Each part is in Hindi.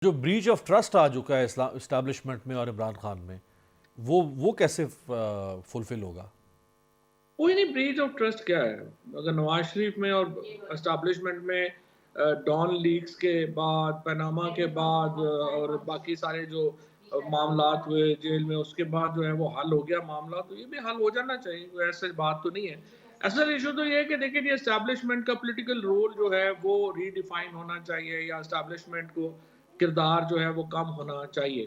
जो ब्रीच ऑफ ट्रस्ट आ चुका है इस्टेब्लिशमेंट में और इमरान खान में, वो कैसे फुलफिल होगा? कोई नहीं, ब्रीच ऑफ ट्रस्ट क्या है? अगर नवाज शरीफ में और एस्टैब्लिशमेंट में डॉन लीक्स के बाद, पनामा के बाद और बाकी सारे जो मामलात हुए जेल में, उसके बाद जो है वो हल हो गया मामला, तो ये भी हल हो जाना चाहिए। कोई ऐसी बात तो नहीं है। असल इशू तो ये है कि देखिए, ये एस्टैब्लिशमेंट का पॉलिटिकल रोल जो है वो रीडिफाइन होना चाहिए, या एस्टैब्लिशमेंट को किरदार जो है वो कम होना चाहिए।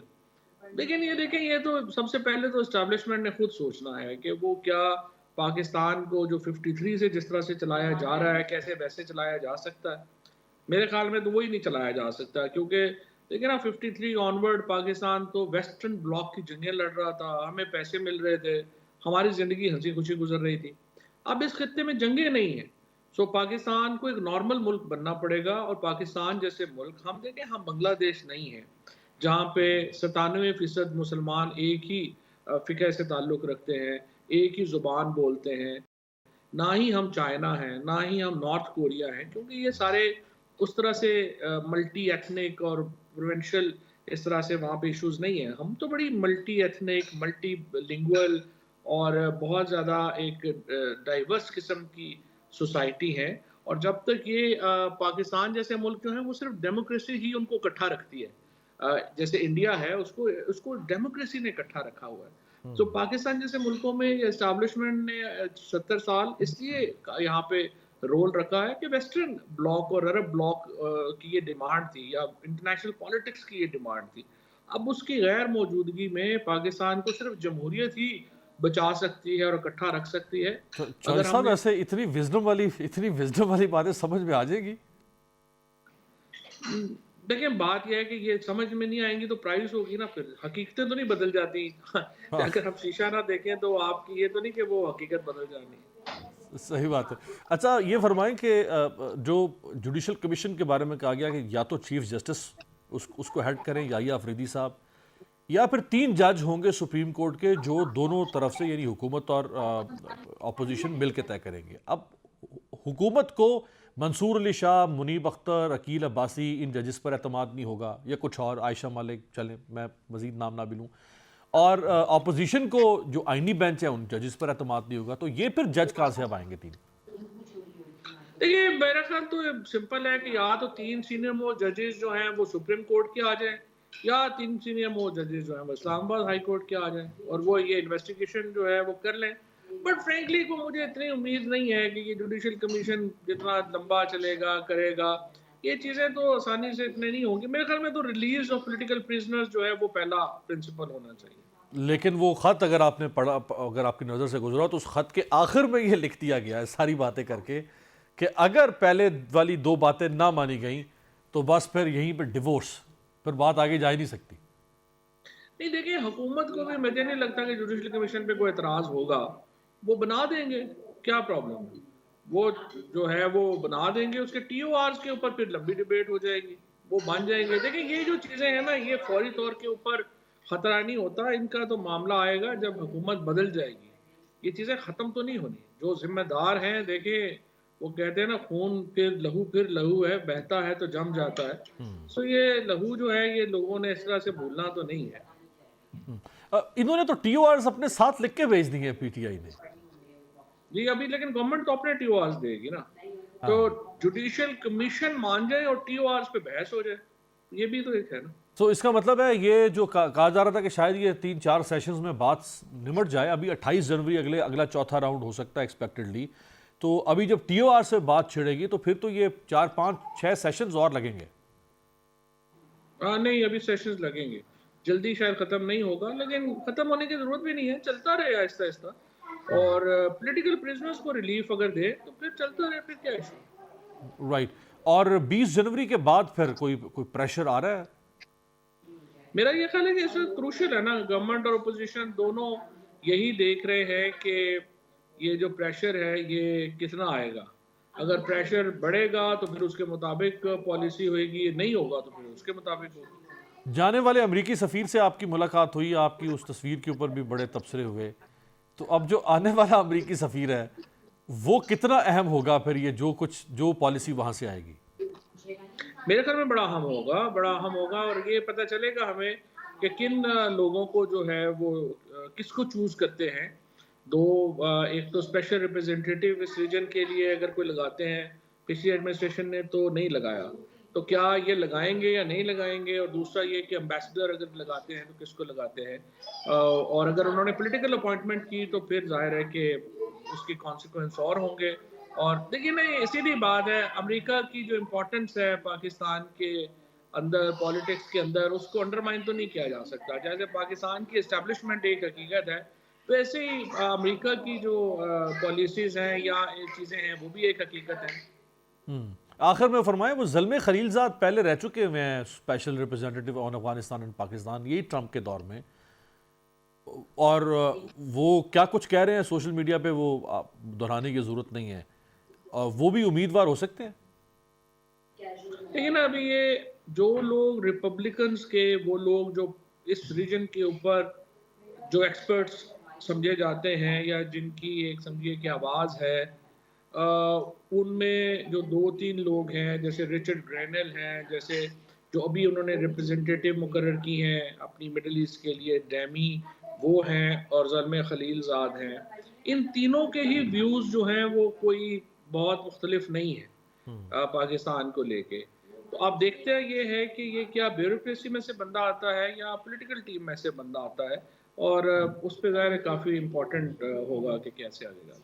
लेकिन ये देखें, ये तो सबसे पहले तो एस्टैब्लिशमेंट ने खुद सोचना है कि वो क्या पाकिस्तान को जो 53 से जिस तरह से चलाया जा रहा है, कैसे वैसे चलाया जा सकता है? मेरे ख़्याल में तो वही नहीं चलाया जा सकता, क्योंकि देखिए ना, 53 ऑनवर्ड पाकिस्तान तो वेस्टर्न ब्लॉक की जंगें लड़ रहा था, हमें पैसे मिल रहे थे, हमारी ज़िंदगी हँसी-खुशी गुज़र रही थी। अब इस खित्ते में जंगें नहीं हैं, सो पाकिस्तान को एक नॉर्मल मुल्क बनना पड़ेगा, और पाकिस्तान जैसे मुल्क, हम देखें, हम बांग्लादेश नहीं हैं, जहाँ पे 97% मुसलमान एक ही फ़िक़्ह से ताल्लुक़ रखते हैं, एक ही ज़ुबान बोलते हैं। ना ही हम चाइना हैं, ना ही हम नॉर्थ कोरिया हैं, क्योंकि ये सारे उस तरह से मल्टी एथनिक और प्रोविंशियल इस तरह से वहाँ पे इश्यूज़ नहीं हैं। हम तो बड़ी मल्टी एथनिक, मल्टी लिंगुअल और बहुत ज़्यादा एक डाइवर्स किस्म की सोसाइटी है, और जब तक ये पाकिस्तान जैसे मुल्क जो हैं, वो सिर्फ़ डेमोक्रेसी ही उनको इकट्ठा रखती है। जैसे इंडिया है, उसको उसको डेमोक्रेसी ने इकट्ठा रखा हुआ है। तो हम्म। पाकिस्तान जैसे मुल्कों में एस्टैब्लिशमेंट ने 70 साल इसलिए यहाँ पे रोल रखा है कि वेस्टर्न ब्लॉक और अरब ब्लॉक की ये डिमांड थी, या इंटरनेशनल पॉलिटिक्स की ये डिमांड थी। अब उसकी गैर मौजूदगी में पाकिस्तान को सिर्फ जमहूरियत ही बचा सकती है और इकट्ठा रख सकती है। चौधरी अगर साहब, हमने ऐसे इतनी विजडम वाली बातें समझ में आ जाएगी? देखिए, बात ये है कि ये समझ में नहीं आएँगी तो प्राइस होगी ना फिर, हकीकतें तो नहीं बदल जाती। हाँ, अगर आप शीशा ना देखें तो आपकी ये तो नहीं कि वो हकीकत बदल जानी है। सही बात है। अच्छा, ये फरमाएं कि जो जुडिशल कमीशन के बारे में कहा गया कि या तो चीफ जस्टिस उसको हेड करें या अफरीदी साहब, या फिर 3 जज होंगे सुप्रीम कोर्ट के जो दोनों तरफ से यानी हुकूमत और अपोजिशन मिल के तय करेंगे। अब हुकूमत को मंसूर अली शाह, मुनीब अख्तर, अकील अब्बासी, इन जजेस पर एतमाद नहीं होगा, या कुछ और, आयशा मालिक, चलें मैं मजीद नाम ना भी लूँ, और अपोजिशन को जो आइनी बेंच है उन जजेस पर एतमाद नहीं होगा, तो ये फिर जज कहाँ से अब आएंगे 3? देखिए, मेरा ख्याल तो सिंपल है कि या तो 3 सीनियर मोस्ट जजेस जो हैं वो सुप्रीम कोर्ट के आ जाएँ, या 3 सीनियर मोस्ट जजेस जो हैं वो इस्लामाबाद हाई कोर्ट के आ जाएँ, और वो ये इन्वेस्टिगेशन जो है वो कर लें। बट फ्रैंकली को मुझे इतनी उम्मीद नहीं है कि ये जुडिशियल कमीशन जितना लंबा चलेगा, करेगा। ये चीज़ें तो आसानी से इतने नहीं होंगी। मेरे ख्याल में तो रिलीज़ ऑफ पॉलिटिकल प्रिजनर्स जो है वो पहला प्रिंसिपल होना चाहिए। लेकिन वो खत अगर आपने पढ़ा, अगर आपकी नज़र से गुजरा, तो उस खत के आखिर में ये लिख दिया गया है सारी बातें करके कि अगर पहले वाली 2 बातें ना मानी गई तो बस फिर यहीं पे डिवोर्स, फिर बात आगे जा ही नहीं सकती। नहीं, देखिए, हुकूमत को भी मुझे नहीं लगता कि जुडिशल कमीशन पे कोई एतराज़ होगा। वो बना देंगे, क्या प्रॉब्लम है? वो जो है वो बना देंगे, उसके टीओआर's के ऊपर फिर लंबी डिबेट हो जाएगी, वो बन जाएँगे। देखिए, ये जो चीज़ें हैं ना, ये फौरी तौर के ऊपर खतरा नहीं होता, इनका तो मामला आएगा जब हुकूमत बदल जाएगी। ये चीज़ें ख़त्म तो नहीं होनी। जो ज़िम्मेदार हैं, देखिए, वो कहते हैं ना, खून फिर लहू है, बहता है तो जम जाता है। सो ये लहू जो है, ये लोगों ने इस तरह से भूलना तो नहीं है। इन्होंने तो टीओआर's अपने साथ लिख के भेज दिए हैं पीटीआई ने। जी, अभी लेकिन गवर्नमेंट तो अपने टीओआर's देगी ना। तो हाँ, जुडिशियल कमीशन मान जाए और टीओआर's पे बहस हो जाए। ये भी तो एक है ना। तो इसका मतलब है ये जो कहा जा रहा था कि शायद ये 3-4 सेशंस में बात निमट जाए, अभी 28 जनवरी अगला चौथा राउंड हो सकता है एक्सपेक्टेडली, तो अभी जब टीओआर से बात छिड़ेगी तो फिर तो ये 4-5-6 सेशंस और लगेंगे। नहीं, अभी सेशंस लगेंगे। जल्दी शायद खत्म नहीं होगा, लेकिन खत्म होने की ज़रूरत भी नहीं है, चलता रहे आहिस्ता-आहिस्ता। और पॉलिटिकल प्रिजनर्स को रिलीफ अगर दे, तो फिर चलता रहे, फिर क्या इश्यू। राइट। और 20 जनवरी के बाद फिर कोई कोई प्रेशर आ रहा है? मेरा ये ख्याल है कि इसमें क्रूशियल है ना, गवर्नमेंट और अपोजिशन दोनों यही देख रहे हैं कि ये जो प्रेशर है ये कितना आएगा। अगर प्रेशर बढ़ेगा तो फिर उसके मुताबिक पॉलिसी होएगी, नहीं होगा तो फिर उसके मुताबिक होगी। जाने वाले अमेरिकी सफ़ीर से आपकी मुलाकात हुई, आपकी उस तस्वीर के ऊपर भी बड़े तबसरे हुए, तो अब जो आने वाला अमेरिकी सफ़ीर है वो कितना अहम होगा फिर, ये जो पॉलिसी वहाँ से आएगी? मेरे ख्याल में बड़ा अहम होगा और ये पता चलेगा हमें कि किन लोगों को जो है वो किसको चूज़ करते हैं। एक तो स्पेशल रिप्रेजेंटेटिव इस रीजन के लिए अगर कोई लगाते हैं, पिछली एडमिनिस्ट्रेशन ने तो नहीं लगाया। तो क्या ये लगाएँगे या नहीं लगाएँगे? और दूसरा ये कि एम्बेसडर अगर लगाते हैं तो किसको लगाते हैं? और अगर उन्होंने पॉलिटिकल अपॉइंटमेंट की तो फिर ज़ाहिर है कि उसके कॉन्सिक्वेंस और होंगे। और देखिए ना ये सीधी बात है, अमेरिका की जो इम्पोर्टेंस है पाकिस्तान के अंदर, पॉलिटिक्स के अंदर, उसको अंडरमाइन तो नहीं किया जा सकता। जैसे पाकिस्तान की एस्टेब्लिशमेंट एक हकीकत है, वैसे ही अमेरिका की जो पॉलिसीज़ हैं या ये चीज़ें हैं, वो भी एक हकीकत है। आखिर में फरमाएं, वो ज़ल्मे खलीलज़ाद पहले रह चुके हुए हैं special representative on Afghanistan and Pakistan, यही ट्रंप के दौर में। और वो क्या कुछ कह रहे हैं सोशल मीडिया पे, वो दोहराने की ज़रूरत नहीं है। वो भी उम्मीदवार हो सकते हैं। लेकिन अभी ये जो लोग रिपब्लिकन्स के, वो लोग जो इस रीजन के ऊपर जो एक्सपर्ट्स समझे जाते हैं या जिनकी एक समझिए कि आवाज़ है, उनमें जो 2-3 लोग हैं, जैसे रिचर्ड ग्रैनल हैं, जैसे जो अभी उन्होंने रिप्रेजेंटेटिव मुकर्रर की हैं अपनी मिडल ईस्ट के लिए, डैमी वो हैं और ज़ल्मे खलीलज़ाद हैं। इन तीनों के ही व्यूज़ जो हैं वो कोई बहुत मुख्तलिफ नहीं है पाकिस्तान को लेके। तो आप देखते हैं ये है कि ये क्या ब्यूरोक्रेसी में से बंदा आता है या पॉलिटिकल टीम में से बंदा आता है, और उस पे ज़ाहिर है काफ़ी इम्पोर्टेंट होगा कि कैसे आगे जाता है।